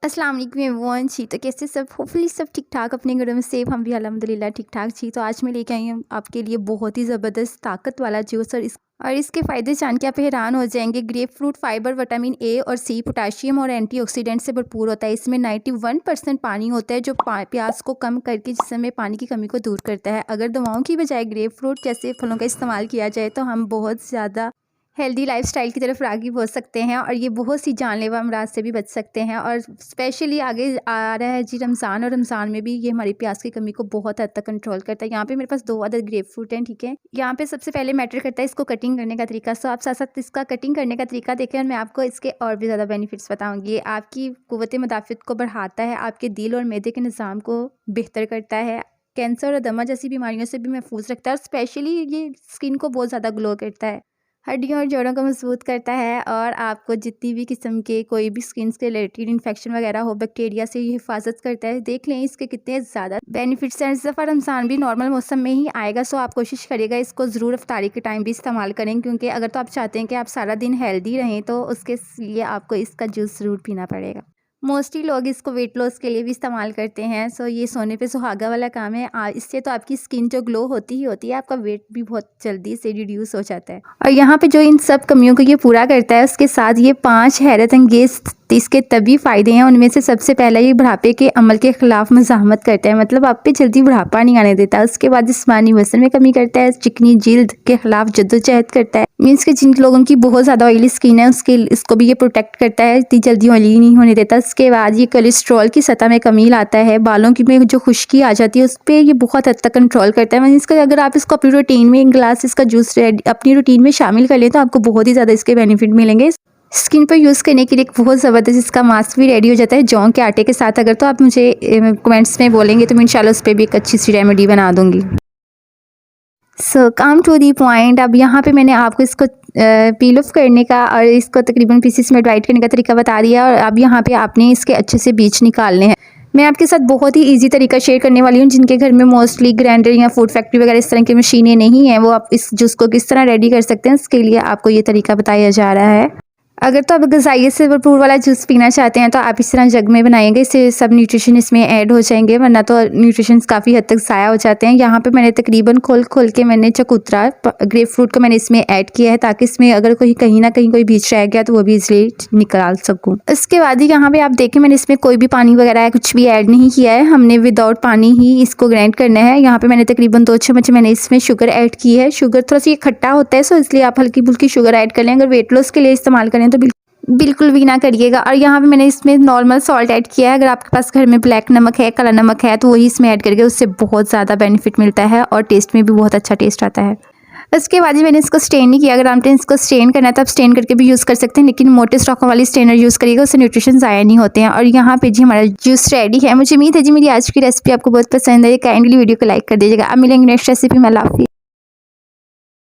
अस्सलाम वालेकुम एवरीवन। जी तो कैसे सब, होपफुली सब ठीक ठाक अपने घरों में सेफ, हम भी अल्हम्दुलिल्लाह ठीक ठाक। जी तो आज मैं लेके आई हूँ आपके लिए बहुत ही ज़बरदस्त ताकत वाला जूस और इसके फ़ायदे जान के आप हैरान हो जाएंगे। Grep fruit fibre, vitamin A और सी, पोटाशियम और एंटीऑक्सीडेंट से भरपूर होता है। इसमें 91% पानी होता है जो प्यास को कम करके जिस्म में पानी की कमी को दूर करता है। अगर दवाओं की बजाय ग्रेप फ्रूट जैसे फलों का इस्तेमाल किया जाए तो हम बहुत ज़्यादा हेल्दी लाइफस्टाइल की तरफ राग़िब हो सकते हैं और ये बहुत सी जानलेवा अमराज से भी बच सकते हैं। और स्पेशली आगे आ रहा है जी रमज़ान, और रमज़ान में भी ये हमारी प्यास की कमी को बहुत हद तक कंट्रोल करता है। यहाँ पे मेरे पास 2 अदद ग्रेप फ्रूट हैं, ठीक है। यहाँ पे सबसे पहले मैटर करता है इसको कटिंग करने का तरीका। सो आप साथ साथ इसका कटिंग करने का तरीका देखें और मैं आपको इसके और भी ज़्यादा बेनिफिट्स बताऊँगी। आपकी क़ुव्वत मुदाफ़ित को बढ़ाता है, आपके दिल और मैदे के निज़ाम को बेहतर करता है, कैंसर और दमा जैसी बीमारियों से भी महफूज रखता है और स्पेशली ये स्किन को बहुत ज़्यादा ग्लो करता है, हड्डियों और जोड़ों को मजबूत करता है और आपको जितनी भी किस्म के कोई भी स्किन से रिलेटेड इन्फेक्शन वगैरह हो, बैक्टीरिया से ये हिफाजत करता है। देख लें इसके कितने ज़्यादा बेनिफिट्स हैं। इस दफ़ा रमज़ान भी नॉर्मल मौसम में ही आएगा, सो आप कोशिश करिएगा इसको ज़रूर इफ्तारी के टाइम भी इस्तेमाल करें, क्योंकि अगर तो आप चाहते हैं कि आप सारा दिन हेल्दी रहें तो उसके लिए आपको इसका जूस ज़रूर पीना पड़ेगा। मोस्टली लोग इसको वेट लॉस के लिए भी इस्तेमाल करते हैं। सो ये सोने पे सुहागा वाला काम है। इससे तो आपकी स्किन जो ग्लो होती ही होती है, आपका वेट भी बहुत जल्दी से रिड्यूस हो जाता है। और यहाँ पे जो इन सब कमियों को ये पूरा करता है, उसके साथ ये 5 हैरत अंगेज़ इसके तभी फ़ायदे हैं। उनमें से सबसे पहला ये बुढ़ापे के अमल के ख़िलाफ़ मज़ाहमत करता है, मतलब आप पे जल्दी बुढ़ापा नहीं आने देता। उसके बाद जिस्मानी वज़न में कमी करता है, चिकनी जिल्द के ख़िलाफ़ जद्दोजहद करता है। मीन्स कि जिन लोगों की बहुत ज़्यादा ऑयली स्किन है इसको भी ये प्रोटेक्ट करता है, इतनी जल्दी ऑयली नहीं होने देता। उसके बाद ये कोलेस्ट्रॉल की सतह में कमी लाता है, बालों की में जो खुश्की आ जाती है उस पर ये बहुत हद तक कंट्रोल करता है। मीन्स कि अगर आप इसको अपनी रूटीन में 1 गिलास इसका जूस अपनी रूटीन में शामिल कर लें तो आपको बहुत ही ज़्यादा इसके बेनिफिट मिलेंगे। स्किन पर यूज़ करने के लिए एक बहुत ज़बरदस्त इसका मास्क भी रेडी हो जाता है जौ के आटे के साथ। अगर तो आप मुझे कमेंट्स में बोलेंगे तो मैं इंशाल्लाह उस पर भी एक अच्छी सी रेमेडी बना दूँगी। सो कम टू दी पॉइंट। अब यहाँ पे मैंने आपको इसको पील ऑफ करने का और इसको तकरीबन पीसेस में डिवाइड करने का तरीका बता दिया। और अब यहाँ पे आपने इसके अच्छे से बीज निकालने हैं। मैं आपके साथ बहुत ही इजी तरीका शेयर करने वाली हूँ। जिनके घर में मोस्टली ग्राइंडर या फूड फैक्ट्री वगैरह इस तरह की मशीनें नहीं हैं, वो आप इस जूस को किस तरह रेडी कर सकते हैं, उसके लिए आपको ये तरीका बताया जा रहा है। अगर तो आप ग़िज़ाइयत से भरपूर वाला जूस पीना चाहते हैं तो आप इस तरह जग में बनाएंगे, इससे सब न्यूट्रिशन इसमें ऐड हो जाएंगे, वरना तो न्यूट्रिशंस काफ़ी हद तक ज़ाया हो जाते हैं। यहाँ पे मैंने तकरीबन खोल के मैंने चकोतरा ग्रेप फ्रूट को मैंने इसमें ऐड किया है, ताकि इसमें अगर कहीं ना कहीं कोई बीज रह गया तो वो भी इसलिए निकाल सकूँ। इसके बाद ही यहाँ पे आप देखें मैंने इसमें कोई भी पानी वगैरह कुछ भी ऐड नहीं किया है, हमने विदाउट पानी ही इसको ग्राइंड करना है। यहाँ पे मैंने तकरीबन 2 चम्मच मैंने इसमें शुगर ऐड की है। शुगर थोड़ा सा ये खट्टा होता है, सो इसलिए आप हल्की फुल्की शुगर ऐड कर लें। अगर वेट लॉस के लिए इस्तेमाल करें तो बिल्कुल भी ना करिएगा। और यहाँ पे मैंने इसमें नॉर्मल सॉल्ट ऐड किया है। अगर आपके पास घर में ब्लैक नमक है, काला नमक है, तो वही इसमें ऐड करके उससे बहुत ज़्यादा बेनिफिट मिलता है और टेस्ट में भी बहुत अच्छा टेस्ट आता है। उसके बाद ही मैंने इसको स्टेन नहीं किया। अगर आपने इसको स्टेन करना है तो आप स्टेन करके भी यूज़ कर सकते हैं, लेकिन मोटे स्टॉकों वाली स्टेनर यूज़ करिएगा, उससे न्यूट्रिशन ज़ाया नहीं होते हैं। और यहाँ पे जी हमारा जूस रेडी है। मुझे उम्मीद है जी मेरी आज की रेसिपी आपको बहुत पसंद है। काइंडली वीडियो को लाइक कर दीजिएगा। अब मिलेंगे नेक्स्ट रेसिपी में। अल्लाह हाफ़िज़।